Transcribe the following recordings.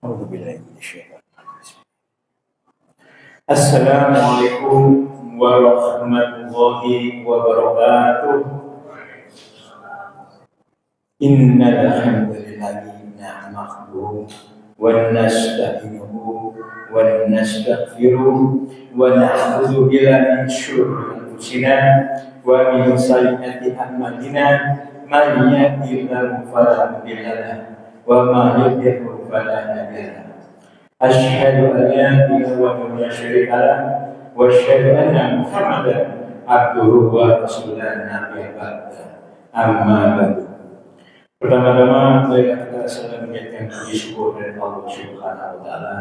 أعوذ بالله من الشيطان الرجيم. السلام عليكم ورحمة الله وبركاته. إن الحمد لله نحمده ونستعينه ونستغفره ونعوذ بالله من شرور أنفسنا ومن سيئات أعمالنا. من يهده الله فلا مضل له وما يضلل فلا هادي له. أشهد أن لا إله وحده لا شريك له وأشهد أن محمدا عبده ورسوله نبي بعد. Amma ba'du. Pertama-tama kita selalu menjadikan puji syukur dari Allah Subhanahu wa taala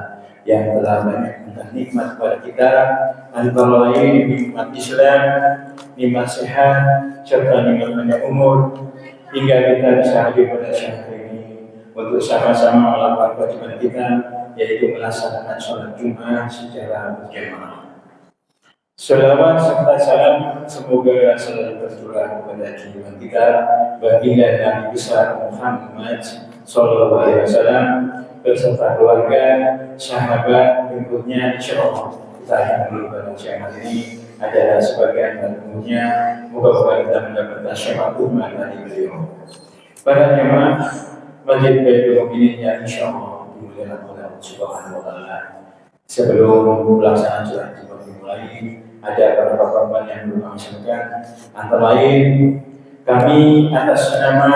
yang telah banyak memberikan nikmat kepada kita, antara lain nikmat Islam, nikmat sehat, serta nikmat panjang umur, hingga kita bisa hadir pada siang hari ini untuk sama-sama melakukan kewajiban kita, yaitu melaksanakan sholat Jumat secara berjamaah. Selawat serta salam semoga selalu tercurah kepada junjungan kita, baginda Nabi besar Muhammad Sallallahu Alaihi Wasallam beserta keluarga, sahabat, pengikutnya. Insyaallah kita yang dulu pada siang hari ini adalah sebagian dari umumnya. Moga-moga kita mendapatkan syafaat umat dari beliau. Para jemaah Masjid Baitul Mukminin yang insyaallah dimuliakan oleh Allah Subhanahu wa taala. Sebelum pelaksanaan sholat Jumat dimulai, ada beberapa korban yang belum kami sampaikan. Antara lain, kami atas nama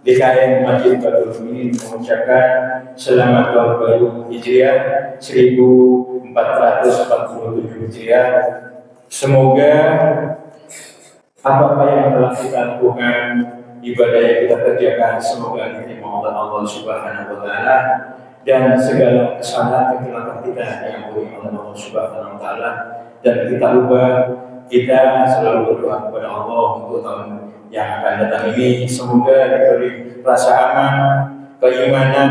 DKM Masjid Baitul Mukminin mengucapkan selamat tahun baru Hijriah 1447 Hijriah. Semoga apa-apa yang telah kita lakukan, ibadah yang kita kerjakan, semoga diterima oleh Allah Subhanahu wa taala, dan segala kesalahan kecelakaan kita yang diampuni oleh Allah Subhanahu wa taala. Dan kita lupa, kita selalu berdoa kepada Allah untuk tahun yang akan datang ini, semoga diberi rasa aman, keimanan,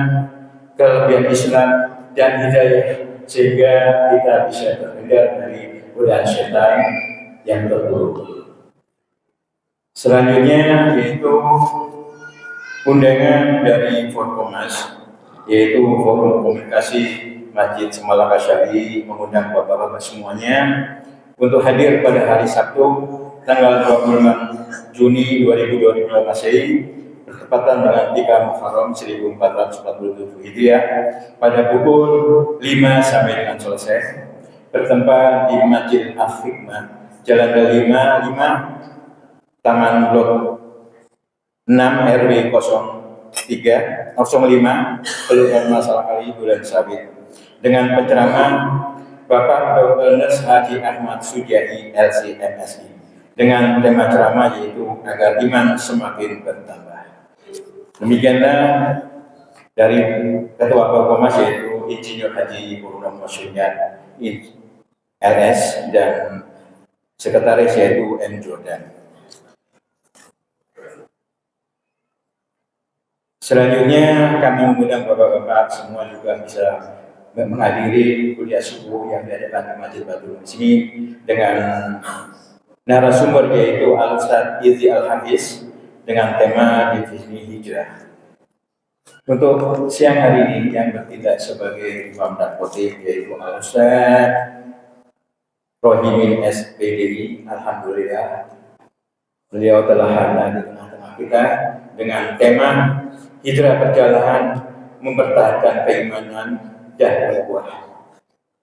kelebihan Islam dan hidayah, sehingga kita bisa terhindar dari godaan setan yang terburuk. Selanjutnya yaitu undangan dari Forkomas, yaitu Forum Komunikasi Masjid Semalang Asy'ari, mengundang bapak-bapak semuanya untuk hadir pada hari Sabtu tanggal 26 Juni 2022 Masehi bertepatan dengan 3 Muharram 1447 Hijriah pada pukul 5 sampai dengan selesai, bertempat di Masjid Al-Hikmah, Jalan Delima 5, Taman Blok 6 RW 05 Kelurahan Masalah Kali Bulan Sabit, dengan penceramah Bapak Dr. Nes Haji Ahmad Sujahi LC-MSI dengan tema ceramah yaitu agar iman semakin bertambah. Demikianlah dari Ketua Forkomas yaitu Insinyur Haji Purnomo Sunyat LS dan Sekretaris yaitu M. Jordan. Selanjutnya kami mengundang bapak-bapak semua juga bisa menghadiri kuliah subuh yang diadakan di Masjid Baitul Mukminin dengan narasumber yaitu Al-Ustaz Izzi Al-Hafiz dengan tema definisi hijrah. Untuk siang hari ini yang bertindak sebagai imam dan khotib yaitu Al-Ustaz Rohimin SPDI. Alhamdulillah beliau telah hadir di tengah-tengah kita dengan tema hijrah perjalanan mempertahankan keimanan dan berbuah.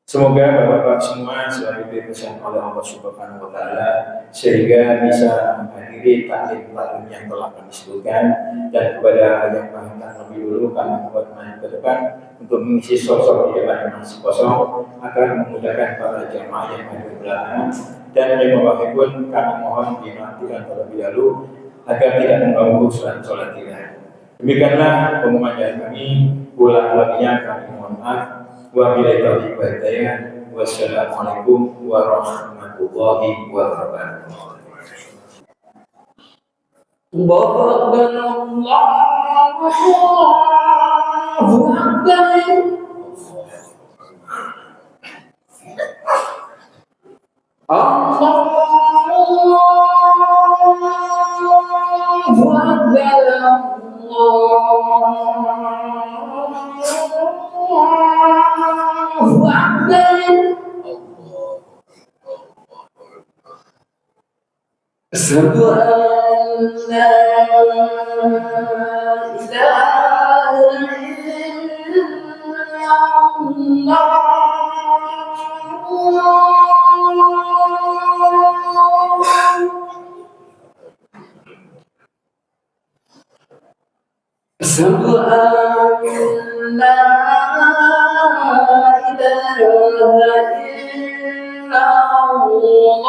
Semoga bapak-bapak semua selalu diberikan oleh Allah Subhanahu wa taala sehingga bisa menghadiri taklim yang telah kami sebutkan, dan kepada yang paham lebih dulu kami membuat maju ke depan untuk mengisi sosok di depan yang masih kosong agar memudahkan para jamaah yang ada di belakang, dan yang mewakili kami mohon dimatikan terlebih dahulu agar tidak mengganggu sholat kita. Demikianlah pengumuman dari kami. Ulang-ulangnya kami mohon maaf. Wabillahi taufiq wal hidayah. Wassalamualaikum warahmatullahi wabarakatuh. Allahu Akbar, Allahu Akbar. Allahu Akbar. أشهد أن لا إله إلا الله أشهد أن لا إله إلا الله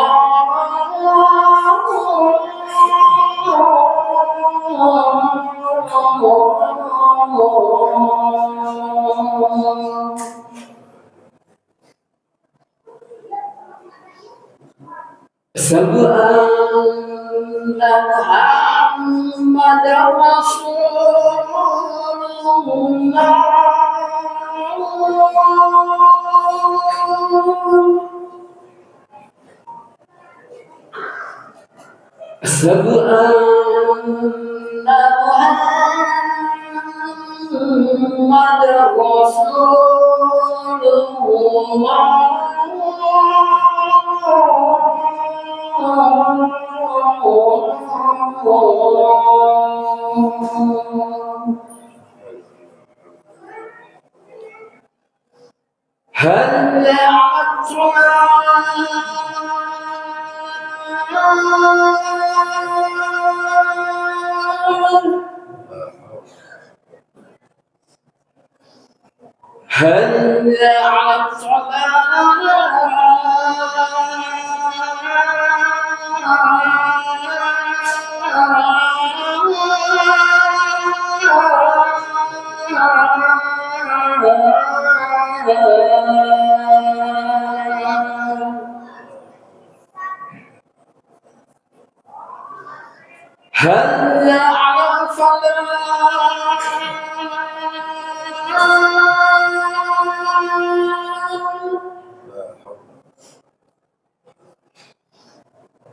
أشهد أن محمدا رسول الله أشهد أن محمدا رسول الله هل هل على الفلاح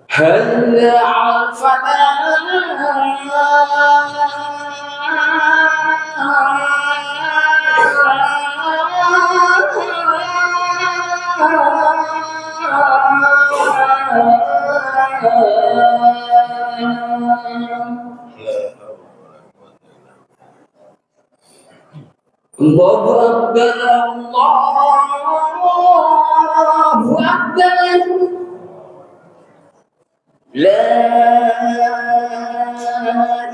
هل على الله أكبر الله أكبر لا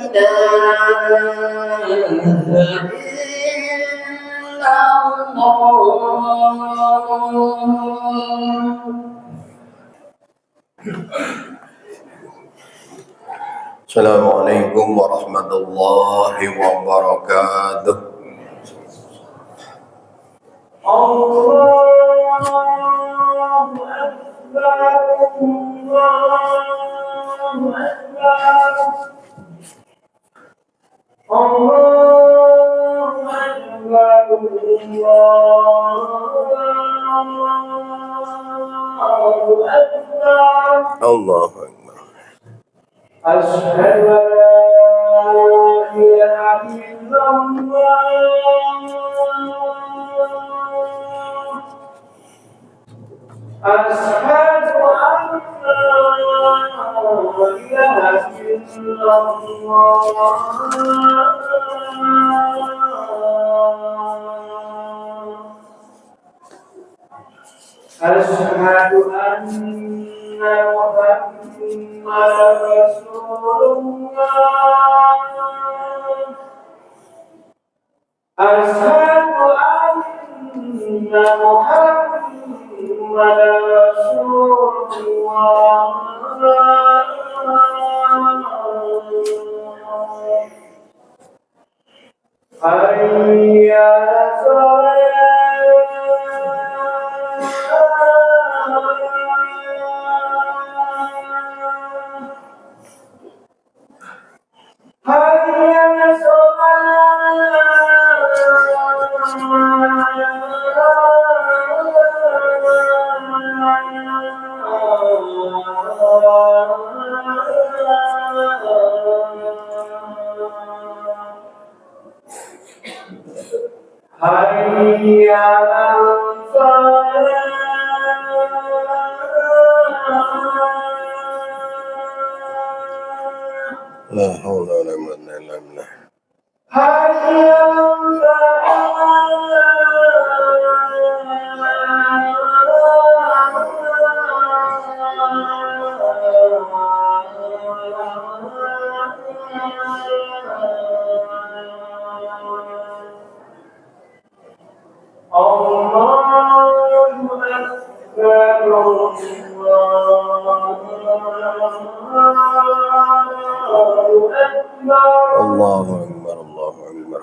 إله إلا الله Assalamualaikum warahmatullahi wabarakatuh. Allahu Akbar, Allahu Akbar, Allahu Akbar, Allahu Akbar. Allahu Akbar. Asyhadu an la ilaha illallah. أشهد أن لا إله إلا الله أشهد أن محمدا رسول الله أشهد أن محمدا رسول الله حي على حي على الفلاح لا حول ولا قوة إلا بالله. الله أكبر الله أكبر.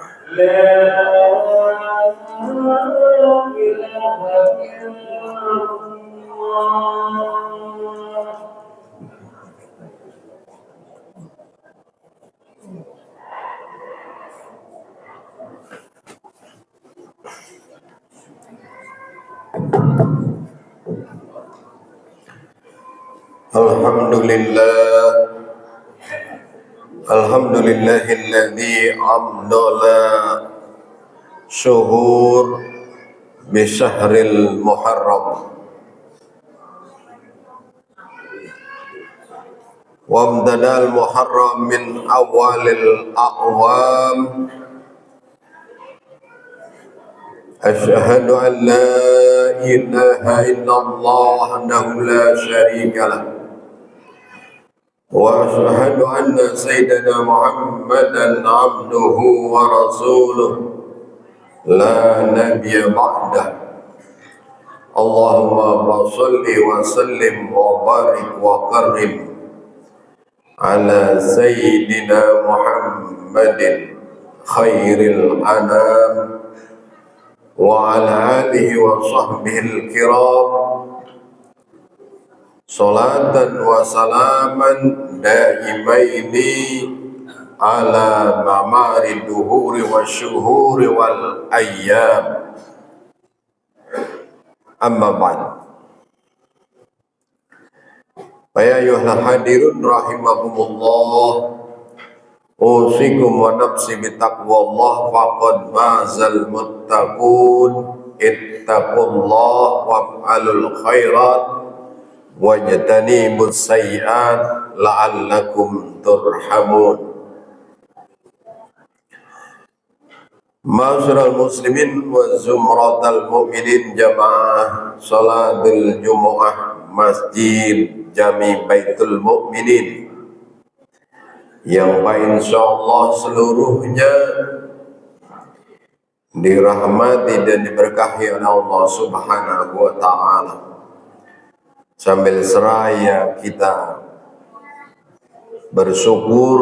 Alhamdulillahilladzi amdala syuhur bisyahril muharram wa amdadal muharram min awalil a'wam. Asyhadu an la ilaha illallah wahdahu la syarika lah wa asyhadu anna sayyidana Muhammadan abduhu wa rasuluh la nabiyya ba'dah. Allahumma shalli wa sallim wa barik wa karim ala sayyidina Muhammadin khairil anam wa ala alihi wa sahbihi al-kiram salatan wa salaman daimaini ala mamari duhuri wa syuhuri wal ayyam. Amma ba'd. Ya ayyuhal hadirun rahimakumullah, usikum wa nafsi bitaqwallah faqad fazal muttaqun. Ittaqullah waf'alul khairat wajtanibus sayyi'at la'allakum turhamun. Ma'asyiral muslimin wa zumratal mu'minin jamaah salatul jumu'ah Masjid Jami Baitul Mukminin yang insyaallah seluruhnya dirahmati dan diberkahi oleh Allah Subhanahu wa taala. Sambil seraya kita bersyukur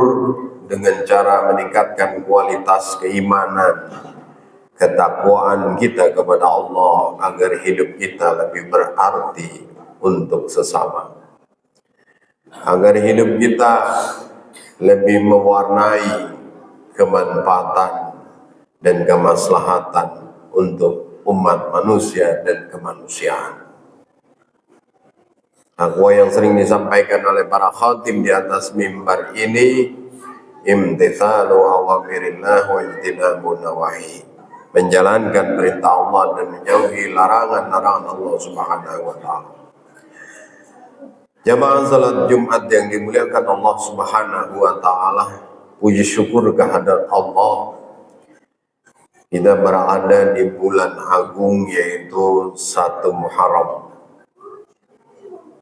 dengan cara meningkatkan kualitas keimanan, ketakwaan kita kepada Allah agar hidup kita lebih berarti untuk sesama, agar hidup kita lebih mewarnai kemanfaatan dan kemaslahatan untuk umat manusia dan kemanusiaan. Akwa yang sering disampaikan oleh para khatib di atas mimbar ini, imtithalu awamirillah wa ijtinabu nawahi, menjalankan perintah Allah dan menjauhi larangan-larangan Allah Subhanahu wa taala. Jamaah salat Jumat yang dimuliakan Allah Subhanahu wa taala, puji syukur kehadirat Allah. Kita berada di bulan agung yaitu 1 Muharram,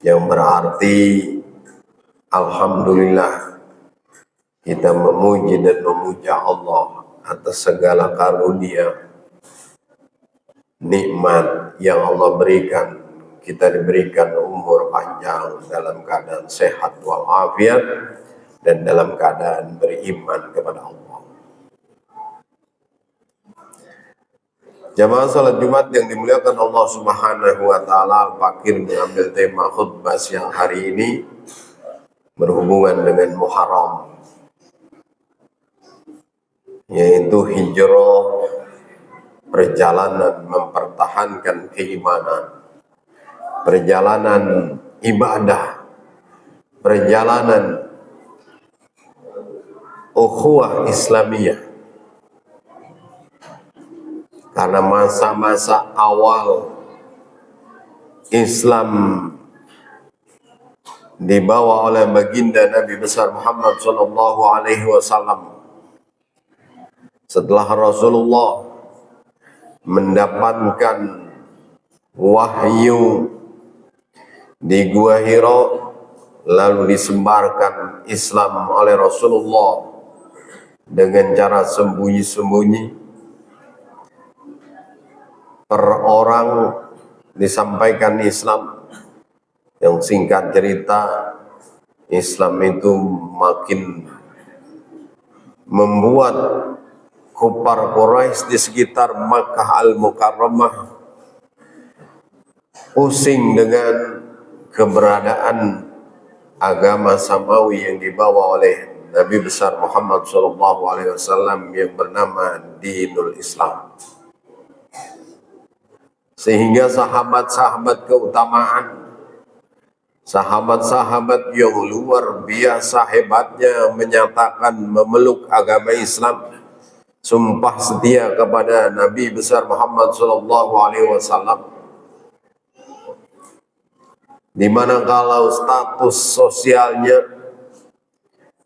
yang berarti alhamdulillah kita memuji dan memuja Allah atas segala karunia nikmat yang Allah berikan. Kita diberikan umur panjang dalam keadaan sehat walafiat dan dalam keadaan beriman kepada Allah. Jamaah salat Jumat yang dimuliakan Allah Subhanahu wa taala, Fakir mengambil tema khutbah siang hari ini berhubungan dengan Muharram, yaitu hijrah, perjalanan mempertahankan keimanan, perjalanan ibadah, perjalanan ukhuwah Islamiyah. Karena masa-masa awal Islam dibawa oleh baginda Nabi besar Muhammad sallallahu alaihi wasallam setelah Rasulullah mendapatkan wahyu di Gua Hira, lalu disebarkan Islam oleh Rasulullah dengan cara sembunyi-sembunyi. Per orang disampaikan Islam, yang singkat cerita Islam itu makin membuat kufar Quraisy di sekitar Makkah Al-Mukarramah pusing dengan keberadaan agama samawi yang dibawa oleh Nabi besar Muhammad SAW yang bernama Dinul Islam. Sehingga sahabat-sahabat keutamaan, sahabat-sahabat yang luar biasa hebatnya menyatakan memeluk agama Islam, sumpah setia kepada Nabi besar Muhammad SAW. Di mana kalau status sosialnya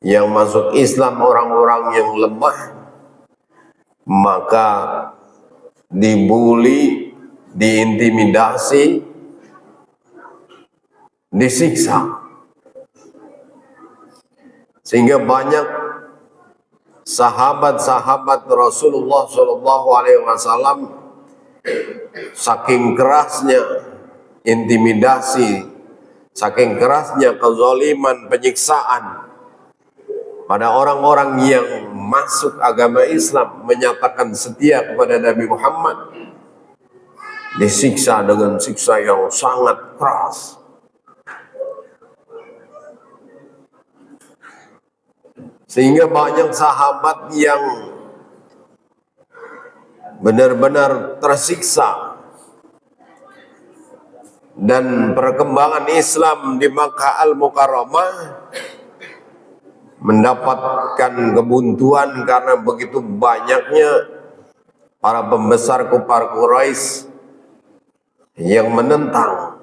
yang masuk Islam orang-orang yang lemah, maka dibuli, diintimidasi, disiksa. Sehingga banyak sahabat-sahabat Rasulullah SAW saking kerasnya intimidasi, saking kerasnya kezaliman, penyiksaan pada orang-orang yang masuk agama Islam, menyatakan setia kepada Nabi Muhammad, disiksa dengan siksa yang sangat keras. Sehingga banyak sahabat yang benar-benar tersiksa. Dan perkembangan Islam di Makkah Al-Mukarramah mendapatkan kebuntuan karena begitu banyaknya para pembesar kufar Quraisy yang menentang.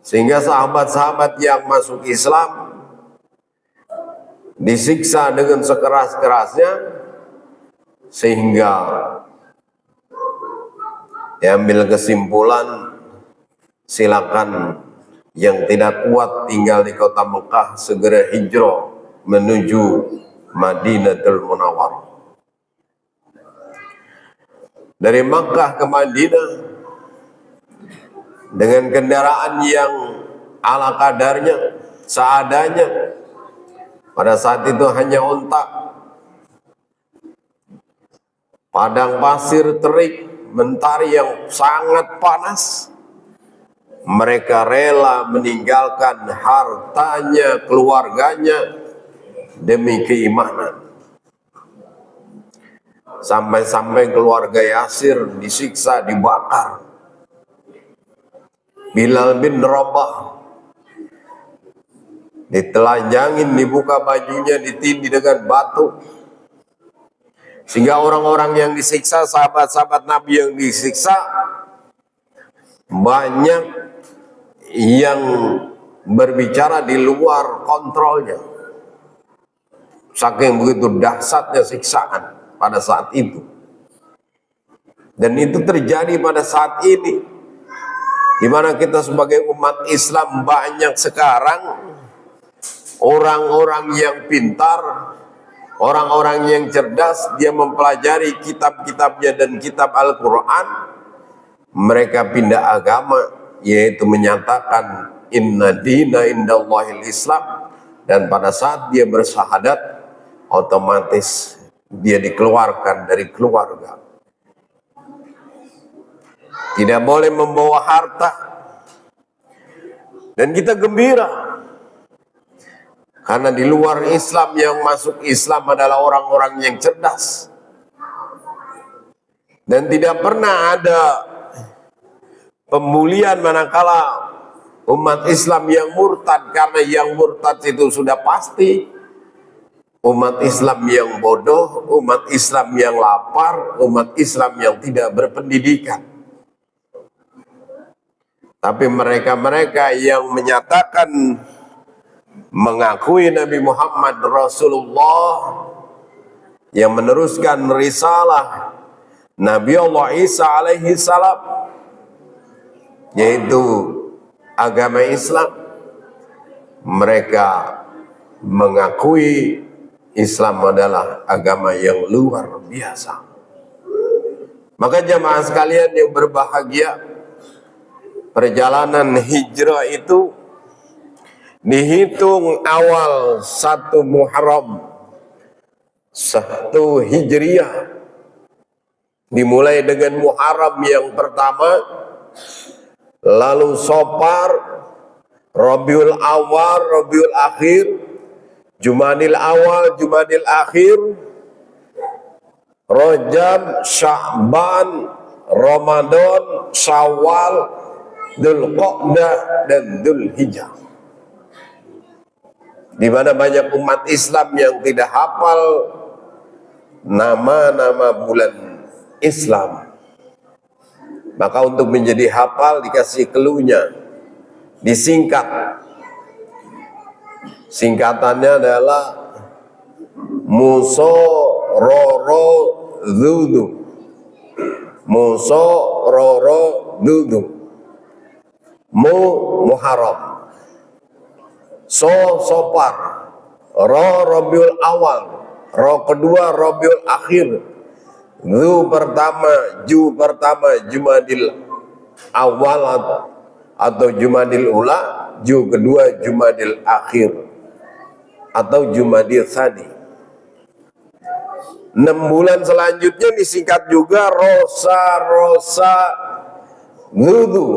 Sehingga sahabat-sahabat yang masuk Islam disiksa dengan sekeras-kerasnya, sehingga diambil kesimpulan, silakan yang tidak kuat tinggal di kota Mekah segera hijrah menuju Madinatul Munawwarah. Dari Makkah ke Madinah dengan kendaraan yang ala kadarnya, seadanya. Pada saat itu hanya unta, padang pasir terik, mentari yang sangat panas. Mereka rela meninggalkan hartanya, keluarganya demi keimanan. Sampai-sampai keluarga Yasir disiksa, dibakar. Bilal bin Rabah ditelanjangin, dibuka bajunya, ditindih dengan batu. Sehingga orang-orang yang disiksa, sahabat-sahabat Nabi yang disiksa, banyak yang berbicara di luar kontrolnya. Saking begitu dahsyatnya siksaan pada saat itu. Dan itu terjadi pada saat ini, di mana kita sebagai umat Islam banyak sekarang orang-orang yang pintar, orang-orang yang cerdas, dia mempelajari kitab-kitabnya dan kitab Al-Quran. Mereka pindah agama, yaitu menyatakan inna dina indallahil Islam. Dan pada saat dia bersyahadat, otomatis dia dikeluarkan dari keluarga. Tidak boleh membawa harta. Dan kita gembira, karena di luar Islam yang masuk Islam adalah orang-orang yang cerdas. Dan tidak pernah ada pembulian manakala umat Islam yang murtad, karena yang murtad itu sudah pasti umat Islam yang bodoh, umat Islam yang lapar, umat Islam yang tidak berpendidikan. Tapi mereka-mereka yang menyatakan mengakui Nabi Muhammad Rasulullah, yang meneruskan risalah Nabi Allah Isa alaihi salam, yaitu agama Islam, mereka mengakui Islam adalah agama yang luar biasa. Maka jamaah sekalian yang berbahagia, perjalanan hijrah itu dihitung awal 1 Muharram 1 Hijriah, dimulai dengan Muharram yang pertama, lalu Safar, Rabiul Awal, Rabiul Akhir, Jumadil Awal, Jumadil Akhir, Rajab, Sya'ban, Ramadan, Syawal, Dzulqa'dah dan Dzulhijjah. Di mana banyak umat Islam yang tidak hafal nama-nama bulan Islam. Maka untuk menjadi hafal dikasih cluenya, disingkat. Singkatannya adalah Muso Roro Dudu. Muso Roro Dudu. Muharram. Safar. Rabiul Awal. Kedua Rabiul Akhir. Ju pertama Jumadil Awal atau Jumadil Ula. Ju kedua Jumadil Akhir atau Jumadil Tsani. 6 bulan selanjutnya disingkat juga Rosa Dudu.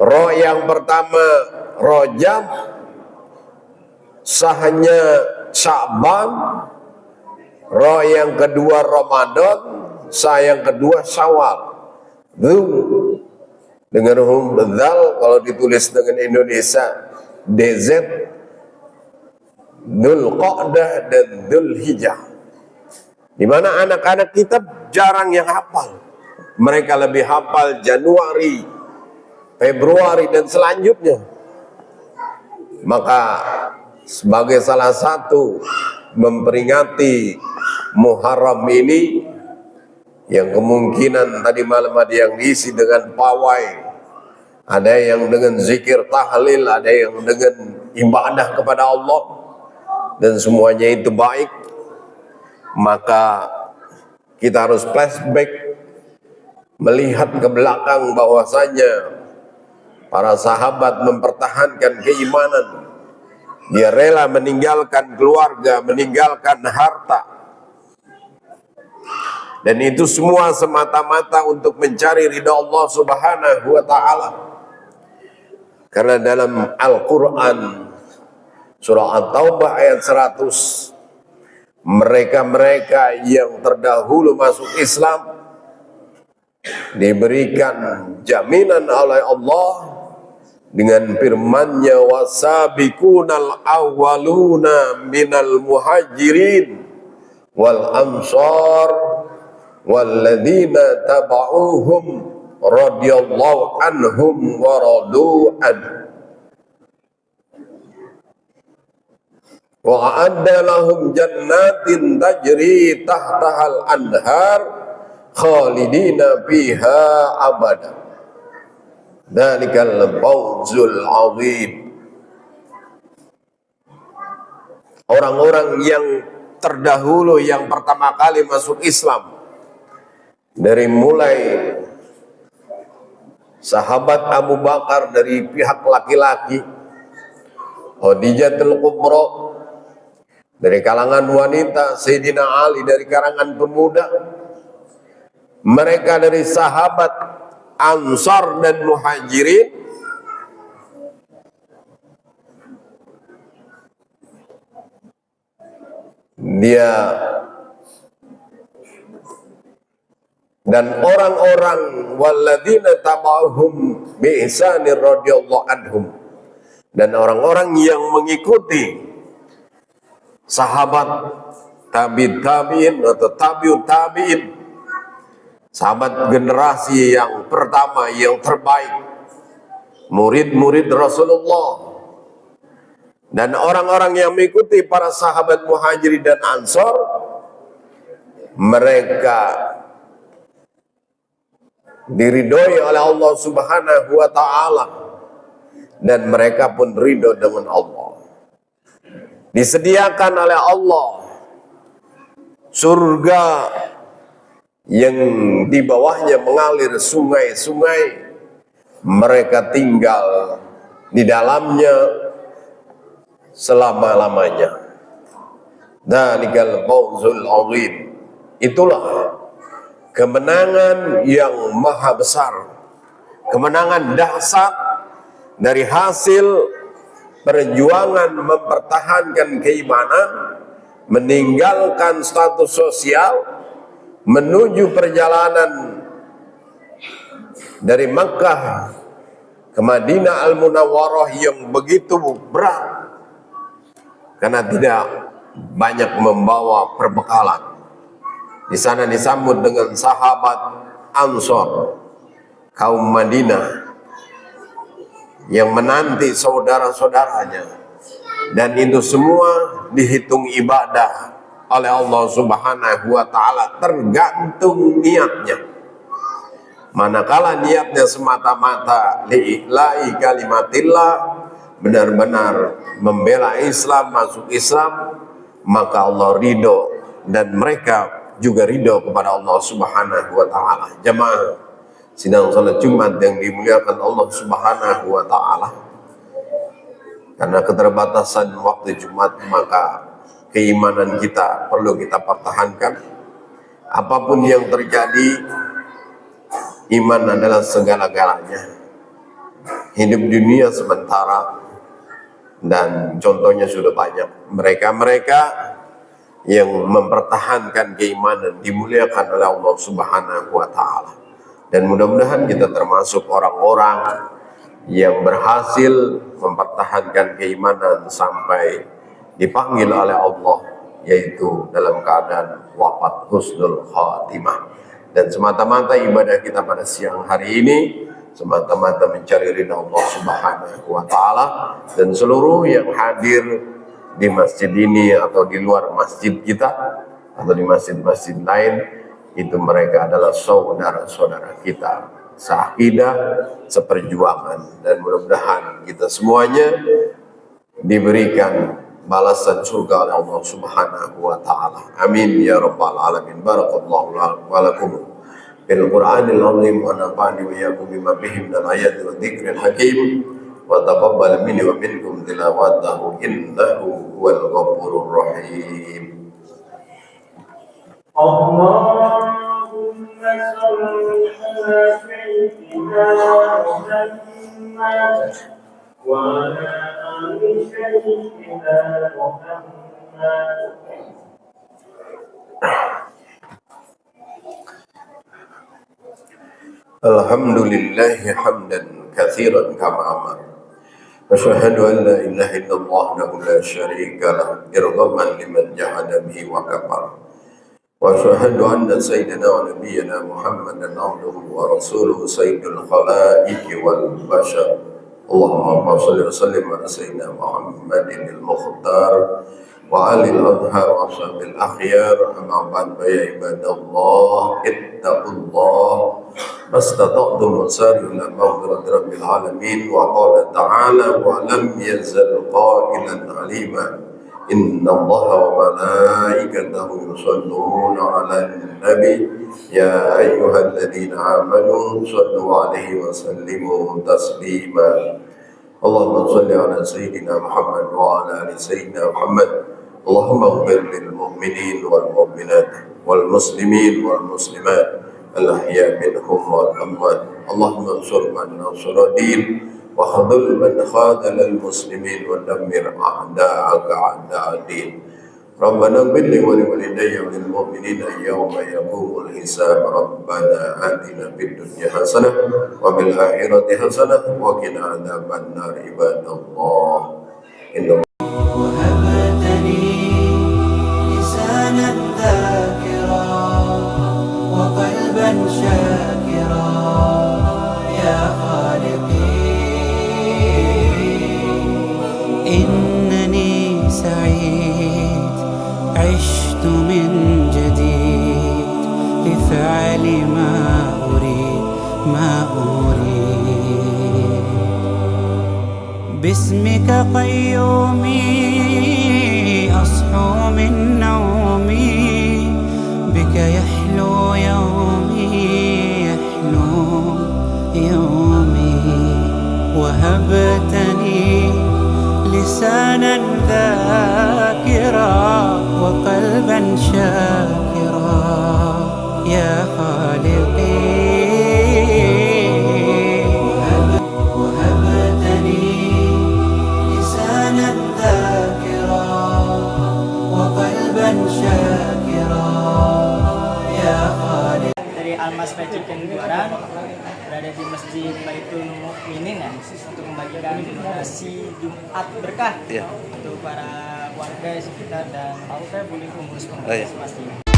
Ro yang pertama Rajab, sahnya Sya'ban, ro yang kedua Ramadan, sah yang kedua Syawal. Dengan huruf dzal, kalau ditulis dengan Indonesia DZ, Dzulqa'dah dan Dzulhijjah. Di mana anak-anak kita jarang yang hafal. Mereka lebih hafal Januari, Februari dan selanjutnya. Maka sebagai salah satu memperingati Muharram ini, yang kemungkinan tadi malam ada yang diisi dengan pawai, ada yang dengan zikir tahlil, ada yang dengan ibadah kepada Allah, dan semuanya itu baik. Maka kita harus flashback, melihat ke belakang bahwasanya para sahabat mempertahankan keimanan. Dia rela meninggalkan keluarga, meninggalkan harta. Dan itu semua semata-mata untuk mencari ridha Allah Subhanahu wa ta'ala. Karena dalam Al-Quran surah At-Taubah ayat 100, mereka-mereka yang terdahulu masuk Islam diberikan jaminan oleh Allah dengan firman-Nya, wasabiqunal awwaluna minal muhajirin wal ansar walladzina taba'uhum radhiyallahu anhum wa radu an wa a'adda lahum jannatin tajri tahtahal anhar khalidina fiha abada. Dzalikal fawzul azim. Orang-orang yang terdahulu yang pertama kali masuk Islam, dari mulai sahabat Abu Bakar dari pihak laki-laki, Khadijatul Kubra dari kalangan wanita, Sayyidina Ali dari kalangan pemuda, mereka dari sahabat Ansar dan Muhajirin, dia dan orang-orang walladzina taba'uhum bi ihsanir radhiyallahu anhum, dan orang-orang yang mengikuti sahabat tabi'in atau tabi'ut tabi'in sahabat generasi yang pertama yang terbaik, murid-murid Rasulullah, dan orang-orang yang mengikuti para sahabat Muhajirin dan Ansor. Mereka diridhoi oleh Allah Subhanahu wa ta'ala, dan mereka pun ridho dengan Allah. Disediakan oleh Allah surga yang di bawahnya mengalir sungai-sungai. Mereka tinggal di dalamnya selama-lamanya. Dzalikal fawzul 'azim. Itulah kemenangan yang maha besar, kemenangan dahsyat dari hasil perjuangan mempertahankan keimanan, meninggalkan status sosial, menuju perjalanan dari Makkah ke Madinah Al-Munawwarah yang begitu berat karena tidak banyak membawa perbekalan. Di sana disambut dengan sahabat Ansor, kaum Madinah yang menanti saudara-saudaranya, dan itu semua dihitung ibadah oleh Allah Subhanahu wa ta'ala, tergantung niatnya. Manakala niatnya semata-mata li'ila'i kalimatillah, benar-benar membela Islam, masuk Islam, maka Allah ridho, dan mereka juga ridho kepada Allah Subhanahu wa ta'ala. Jamaah sidang salat Jumat yang dimuliakan Allah Subhanahu wa ta'ala, karena keterbatasan waktu Jumat, maka keimanan kita perlu kita pertahankan. Apapun yang terjadi, iman adalah segala-galanya. Hidup dunia sementara, dan contohnya sudah banyak. Mereka-mereka yang mempertahankan keimanan dimuliakan oleh Allah Subhanahu wa ta'ala. Dan mudah-mudahan kita termasuk orang-orang yang berhasil mempertahankan keimanan sampai dipanggil oleh Allah, yaitu dalam keadaan wafat husnul khatimah. Dan semata-mata ibadah kita pada siang hari ini semata-mata mencari ridha Allah Subhanahu wa ta'ala. Dan seluruh yang hadir di masjid ini atau di luar masjid kita atau di masjid-masjid lain, itu mereka adalah saudara-saudara kita seakidah, seperjuangan, dan mudah-mudahan kita semuanya diberikan balasan surga oleh Allah Subhanahu wa ta'ala. Amin ya rabbal alamin. Barakallahu wa lakum bil Qur'anil azim wa nafa'ani wa iyyakum bima fihi minal ayati wa dzikril hakim. Wa taqabbal minni wa minkum tilawatahu innahu huwal ghafurur rahim. Allahumma shalli ala sayyidina Muhammad wa ala ali sayyidina Muhammad. Alhamdulillahi hamdan katsiran kama amara. Asyhadu an la ilaha illallah wahdahu la syarika lah irghaman liman jahada bihi wa kafara. Wa asyhadu anna sayyidina wa nabiyyana Muhammadan abduhu wa rasuluhu sayyidul khalaiqi wal bashar. Allahumma shalli wa sallim ala sayyidina Muhammadin al-mukhtar wa alil adhar wa ashabil akhyar. Amma ba'd, ya ibadallah, ittaqullah mastata'tum wasari'u ila maghfirati rabbil alamin. Wa qala ta'ala wa lam yazal qailan alima inna allaha wa malaikatahu yusalluna ala nabi ya ayyuhalladzina amanu sallu alaihi wa sallimu taslima. Allahumma salli ala sayyidina Muhammad wa ala ali sayyidina Muhammad. Allahumma ighfir lil mu'minin wal mu'minat wal muslimin wal muslimat al-ahya minhum wal amwat. Allahumma ansur man nasara din wa khadhul man khadhala al-muslimin wa dammir a'da'aka a'da'a din. Rabbana ighfir li wa li walidayya wa lil mu'minina yawma yaqumul hisab. Rabbana atina fid dunya hasanah wa bil akhirati hasanah wa qina adzaban nar. Ibadallah, inna لسانا ذاكرا وقلبا شاكرا سعيد عشت من جديد لفعل ما أريد باسمك قيومي أصحو من نومي بك يحلو يومي وهبتني لسانا ذاكرا وقلبا شاكرا يا خالقي وهبتني لسانا ذاكرا وقلبا شاكرا يا خالقي. Dari Al-Masfah Chicken Buaran berada di Masjid Baitul Mukminin ya, untuk membagikan nasi Jumat berkah untuk para warga sekitar dan saya boleh pengurus pengurus masjid.